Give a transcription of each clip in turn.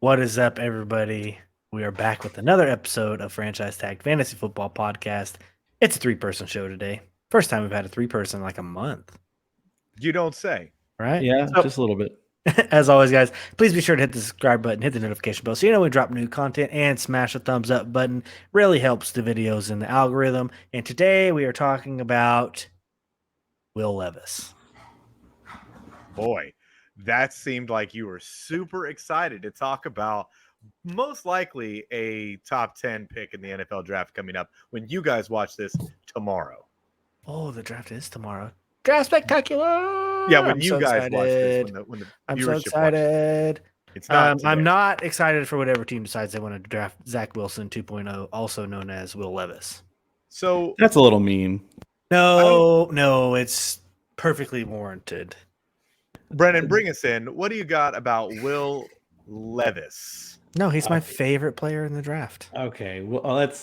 What is up, everybody? We are back with another episode of Franchise Tag Fantasy Football Podcast. It's a three-person show today. First time we've had a three-person in like a month, You don't say. right? Yeah, So, just a little bit. as always, guys, please be sure to hit the subscribe button, hit the notification bell so you know we drop new content, and smash the thumbs up button. Really helps the videos in the algorithm. And today we are talking about Will Levis. Boy, that seemed like you were super excited to talk about most likely a top 10 pick in the NFL draft coming up when you guys watch this tomorrow. Oh, the draft is tomorrow. Draft spectacular! Yeah, when I'm you so guys excited. watch this, when the I'm so viewership watches. excited. It's not today. I'm not excited for whatever team decides they want to draft Zach Wilson 2.0, also known as Will Levis. So That's a little mean. No, it's perfectly warranted. Brennan, bring us in. What do you got about Will Levis? No, he's my favorite player in the draft. Okay, well let's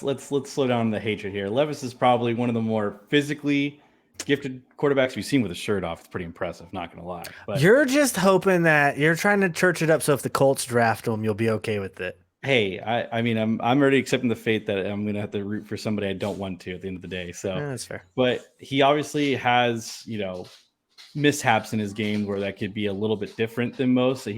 slow down the hatred here. Levis is probably one of the more physically gifted quarterbacks we've seen with a shirt off. It's pretty impressive, not gonna lie. But You're just hoping that you're trying to church it up so if the Colts draft him, you'll be okay with it. hey, I mean I'm already accepting the fate that I'm gonna have to root for somebody I don't want to at the end of the day. So Yeah, that's fair. but he obviously has, mishaps in his game where that could be a little bit different than most. So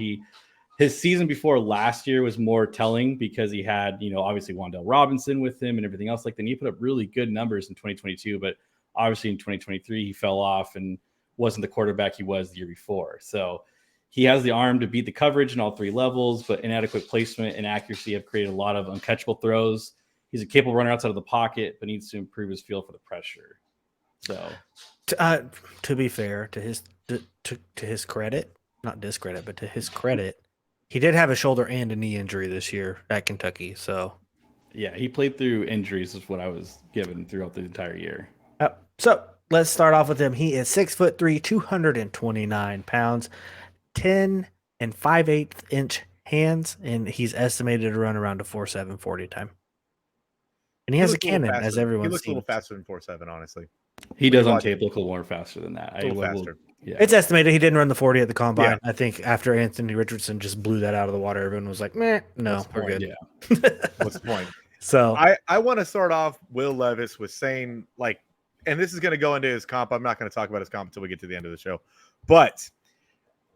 his season before last year was more telling because he had, obviously Wan'Dale Robinson with him and everything else like that. And he put up really good numbers in 2022, but obviously in 2023 he fell off and wasn't the quarterback he was the year before. So he has the arm to beat the coverage in all three levels, but inadequate placement and accuracy have created a lot of uncatchable throws. He's a capable runner outside of the pocket, but needs to improve his feel for the pressure. So, to be fair, to his credit, not discredit, but to his credit, he did have a shoulder and a knee injury this year at Kentucky. So, yeah, he played through injuries is what I was given throughout the entire year. so let's start off with him. He is 6'3", 229 pounds, 10 and 5/8 inch hands, and he's estimated to run around a 4.7 40 time. And he has a cannon, as everyone He looks sees. a little faster than 4.7, honestly. He does on tape look a little more faster than that. A little faster. Yeah. It's estimated he didn't run the 40 at the combine. Yeah. I think after Anthony Richardson just blew that out of the water, everyone was like, meh, no, we're good. Yeah. What's the point? So I want to start off Will Levis with saying, like, and this is going to go into his comp. I'm not going to talk about his comp until we get to the end of the show. But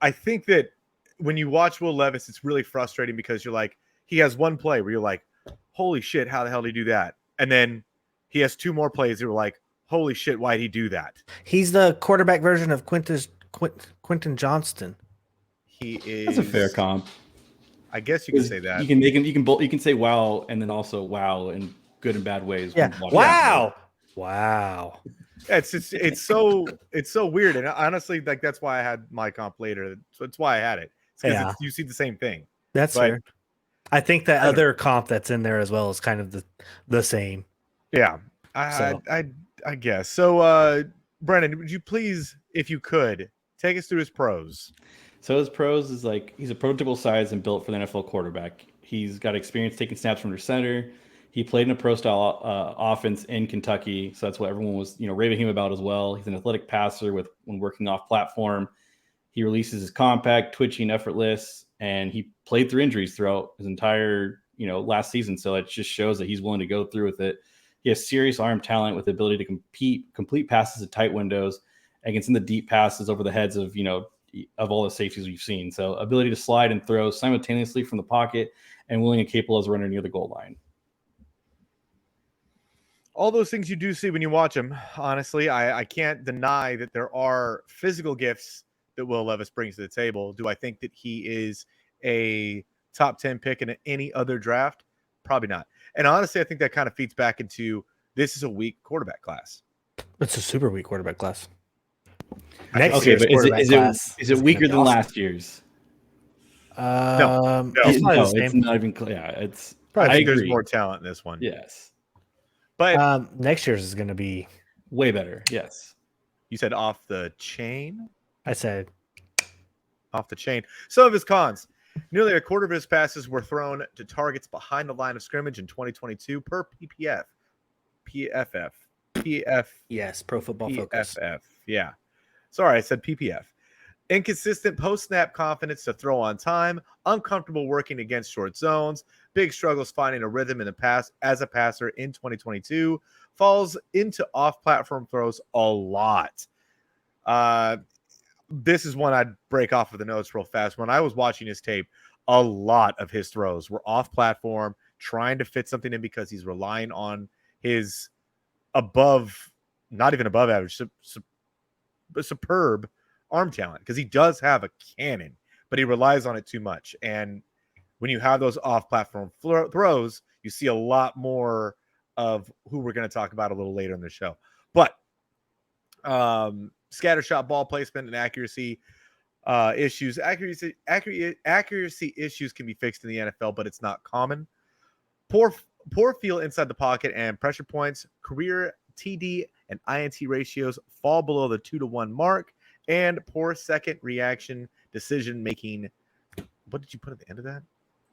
I think that when you watch Will Levis, it's really frustrating because you're like, he has one play where you're like, holy shit, how the hell did he do that? And then he has two more plays that were like, holy shit, why'd he do that? He's the quarterback version of Quentin Johnston. He is. That's a fair comp. I guess you can say that. You can say wow and then also wow in good and bad ways. Yeah. Wow. Wow. It's so weird. And honestly, like that's why I had my comp later. So that's why I had it. It's because you see the same thing. That's fair. I think the other comp that's in there as well is kind of the same. Yeah. I guess. So Brennan, would you please, if you could, take us through his pros? So his pros is like he's a prototypical size and built for the NFL quarterback. He's got experience taking snaps from the center. He played in a pro style offense in Kentucky, so that's what everyone was raving him about as well. He's an athletic passer when working off platform. He releases his compact, twitchy, and effortless, and he played through injuries throughout his entire last season. So it just shows that he's willing to go through with it. He has serious arm talent with the ability to complete passes at tight windows and can send the deep passes over the heads of all the safeties we've seen. So ability to slide and throw simultaneously from the pocket and willing and capable as a runner near the goal line. All those things you do see when you watch him. Honestly, I can't deny that there are physical gifts that Will Levis brings to the table. Do I think that he is a top 10 pick in any other draft? Probably not. And honestly, I think that kind of feeds back into this is a weak quarterback class. It's a super weak quarterback class. Next year's quarterback class is it weaker than last year's? No, it's not even. Yeah, it's probably. I think there's more talent in this one. Yes, but next year's is going to be way better. Yes, you said off the chain. I said off the chain. Some of his cons. Nearly a quarter of his passes were thrown to targets behind the line of scrimmage in 2022 per PFF. Yes, Pro Football Focus. Yeah. Sorry, I said PPF. Inconsistent post-snap confidence to throw on time, uncomfortable working against short zones, big struggles finding a rhythm in the pass as a passer in 2022, falls into off-platform throws a lot. This is one I'd break off of the notes real fast. When I was watching his tape, a lot of his throws were off-platform, trying to fit something in because he's relying on his not even above average, superb arm talent, because he does have a cannon, but he relies on it too much. And when you have those off-platform throws, you see a lot more of who we're going to talk about a little later in the show. But scattershot ball placement and accuracy issues. Accuracy issues can be fixed in the NFL, but it's not common. Poor feel inside the pocket and pressure points. Career TD and INT ratios fall below the 2-to-1 mark. And poor second reaction decision making. What did you put at the end of that?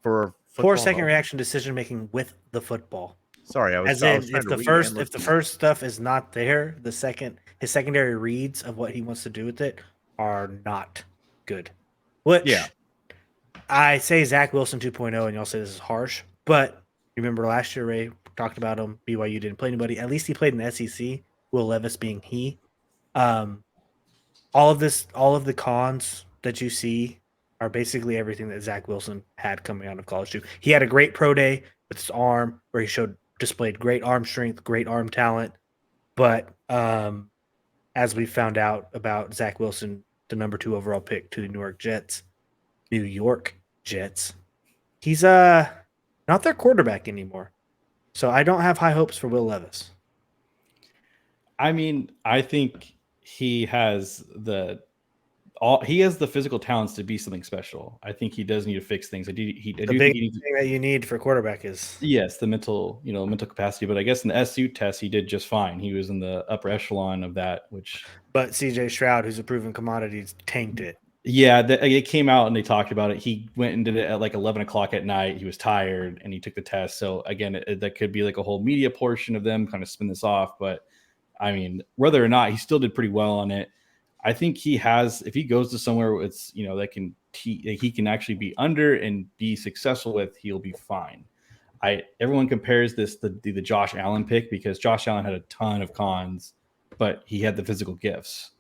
For poor second reaction decision making with the football. Sorry, I was if the first stuff is not there, his secondary reads of what he wants to do with it are not good. Which I say Zach Wilson 2.0, and y'all say this is harsh, but remember last year Ray talked about him. BYU didn't play anybody. At least he played in the SEC. Will Levis being he. All of the cons that you see are basically everything that Zach Wilson had coming out of college too. He had a great pro day with his arm where he displayed great arm strength, great arm talent. But as we found out about Zach Wilson, the number 2 overall pick to the New York Jets, he's not their quarterback anymore. So I don't have high hopes for Will Levis. I mean, I think he has the physical talents to be something special. I think he does need to fix things. The big thing that you need for quarterback is the mental capacity. But I guess in the SU test, he did just fine. He was in the upper echelon of that. But CJ Stroud, who's a proven commodity, tanked it. Yeah, it came out and they talked about it. He went and did it at like 11 o'clock at night. He was tired and he took the test. So again, that could be like a whole media portion of them kind of spin this off. But I mean, whether or not, he still did pretty well on it. I think if he goes to somewhere where it's, that he can actually be under and be successful with, he'll be fine. Everyone compares this the Josh Allen pick because Josh Allen had a ton of cons, but he had the physical gifts.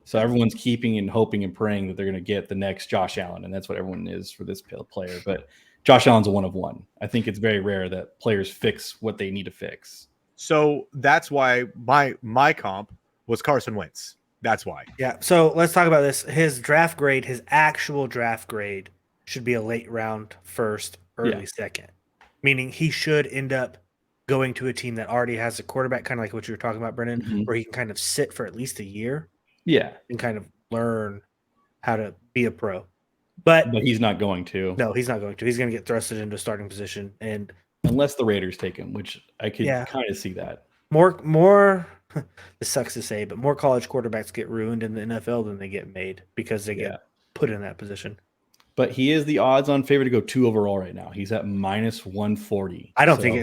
So everyone's keeping and hoping and praying that they're going to get the next Josh Allen, and that's what everyone is for this player. But Josh Allen's a one of one. I think it's very rare that players fix what they need to fix. So that's why my comp was Carson Wentz. That's why. Yeah. So let's talk about this. His actual draft grade should be a late round first, early second, meaning he should end up going to a team that already has a quarterback, kind of like what you were talking about, Brennan, where he can kind of sit for at least a year. Yeah. And kind of learn how to be a pro. But he's not going to. No, he's not going to. He's going to get thrusted into a starting position. And unless the Raiders take him, which I could kind of see that. More this sucks to say, but more college quarterbacks get ruined in the NFL than they get made because they get put in that position. But he is the odds-on favorite to go 2 overall right now. He's at minus 140. I don't think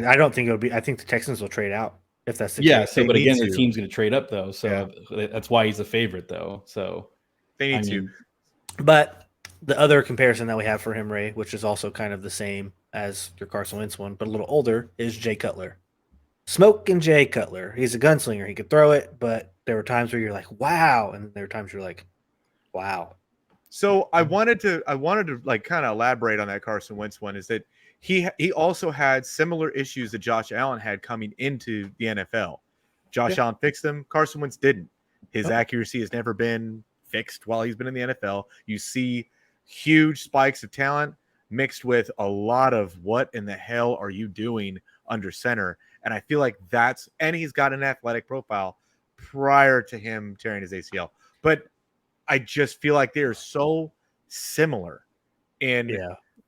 it'll be. I think the Texans will trade out if that's the case. Yeah. So, but again, the team's going to trade up though, so that's why he's a favorite though. So they need to. But the other comparison that we have for him, Ray, which is also kind of the same as your Carson Wentz one, but a little older, is Jay Cutler. Smoking Jay Cutler. He's a gunslinger. He could throw it, but there were times where you're like, wow. And there were times you're like, wow. So I wanted to like kind of elaborate on that Carson Wentz one, is that he also had similar issues that Josh Allen had coming into the NFL. Josh Allen fixed them. Carson Wentz didn't. His accuracy has never been fixed while he's been in the NFL. You see huge spikes of talent mixed with a lot of what in the hell are you doing under center? And I feel like and he's got an athletic profile prior to him tearing his ACL. But I just feel like they are so similar in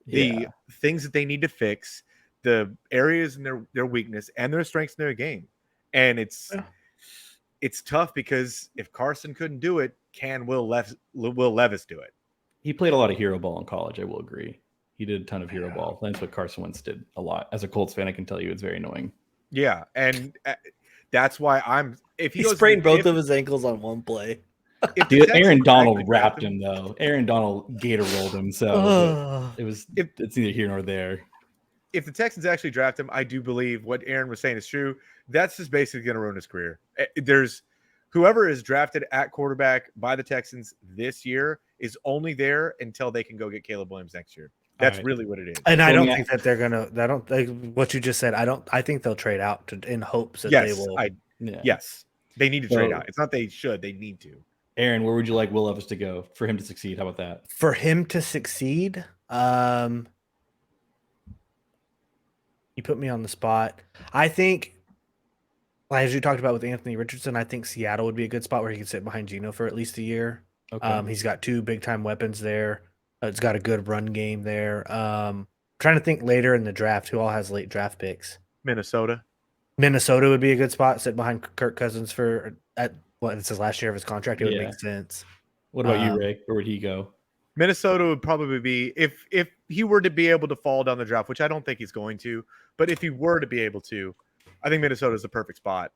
the things that they need to fix, the areas in their weakness and their strengths in their game. And it's tough because if Carson couldn't do it, can Will Levis do it? He played a lot of hero ball in college, I will agree. He did a ton of hero ball. That's what Carson Wentz did a lot. As a Colts fan, I can tell you it's very annoying. Yeah, and that's why he sprained both of his ankles on one play. if the Dude, Texans Aaron actually Donald draft wrapped him though. Aaron Donald gator rolled him, so it's neither here nor there. if the Texans actually draft him, I do believe what Aaron was saying is true. That's just basically going to ruin his career. There's whoever is drafted at quarterback by the Texans this year is only there until they can go get Caleb Williams next year. That's All right. really what it is. And I So, don't yeah. think that they're gonna. I don't think what you just said. I think they'll trade out in hopes that they Yes, will. Yeah. yes, they need to trade So- out. It's not they should, they need to. Aaron, where would you like Will Levis to go for him to succeed? How about that? For him to succeed, you put me on the spot. I think, as you talked about with Anthony Richardson, I think Seattle would be a good spot where he could sit behind Geno for at least a year. Okay. He's got 2 big time weapons there. It's got a good run game there. Trying to think later in the draft who all has late draft picks. Minnesota. Minnesota would be a good spot. Sit behind Kirk Cousins for it's his last year of his contract. It would Yeah. make sense. What about you, Ray? Where would he go? Minnesota would probably be if he were to be able to fall down the draft, which I don't think he's going to, but if he were to be able to, I think Minnesota is the perfect spot.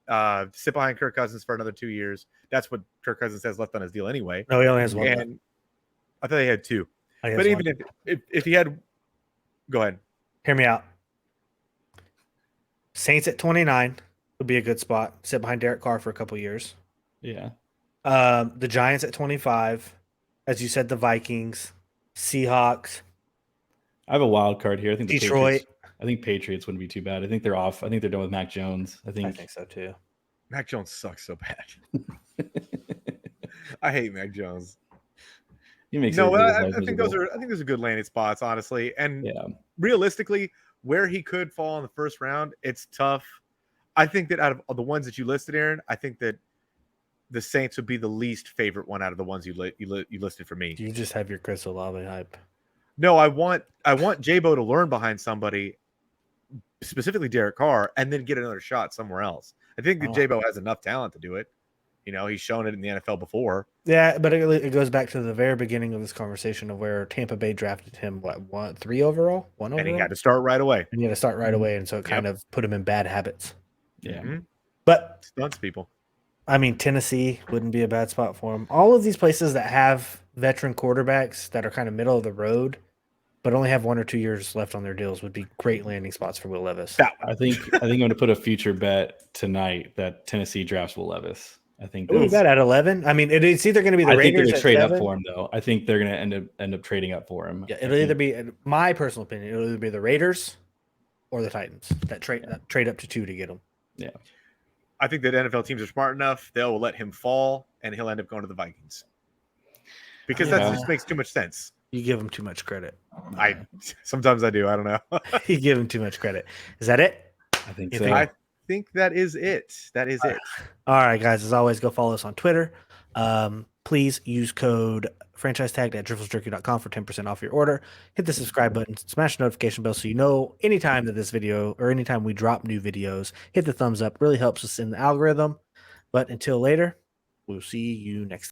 Sit behind Kirk Cousins for another 2 years. That's what Kirk Cousins has left on his deal anyway. No, he only has one. And I thought he had 2. I think But that's even one. if he had, go ahead. Hear me out. Saints at 29 would be a good spot. Sit behind Derek Carr for a couple years. Yeah. The Giants at 25. As you said, the Vikings, Seahawks, I have a wild card here. I think the Detroit. Patriots wouldn't be too bad. I think they're off. I think they're done with Mac Jones. I I think think so too. Mac Jones sucks so bad. I hate Mac Jones. he makes No, everybody's I life think those are good landing spots, honestly. And Yeah. realistically, where he could fall in the first round, it's tough. I think that out of the ones that you listed, Aaron, I think that the Saints would be the least favorite one out of the ones you listed for me. You just have your Chris Olave hype. No, I want J-Bo to learn behind somebody, specifically Derek Carr, and then get another shot somewhere else. I think that Oh. J-Bo has enough talent to do it. He's shown it in the NFL before. Yeah, but it goes back to the very beginning of this conversation of where Tampa Bay drafted him. What, 3 overall, 1 overall, And he had to start right away. and he had to start right away, and so it kind of put him in bad habits. Yeah. Mhm. But Stunts people. I mean, Tennessee wouldn't be a bad spot for him. All of these places that have veteran quarterbacks that are kind of middle of the road, but only have 1 or 2 years left on their deals, would be great landing spots for Will Levis. That one. I think I'm going to put a future bet tonight that Tennessee drafts Will Levis. I think Ooh, that's, that at 11. I mean, it's either going to be the I think they're Raiders going to at trade 7. up for him though. I think they're going to end up trading up for him. Yeah, I it'll either think- be, my personal opinion, it'll either be the Raiders or the Titans that trade up to 2 to get him. Yeah. I think that NFL teams are smart enough; they'll let him fall, and he'll end up going to the Vikings because Yeah. that just makes too much sense. You give him too much credit. Sometimes I do. I don't know. You give him too much credit. Is that it? I think You so. think- I think that is it. That is it. All right, guys. As always, go follow us on Twitter. Please use code franchise tagged at dribblesjerky.com for 10% off your order. Hit the subscribe button, smash the notification bell so you know anytime that this video or anytime we drop new videos. Hit the thumbs up, really helps us in the algorithm. But until later, we'll see you next time.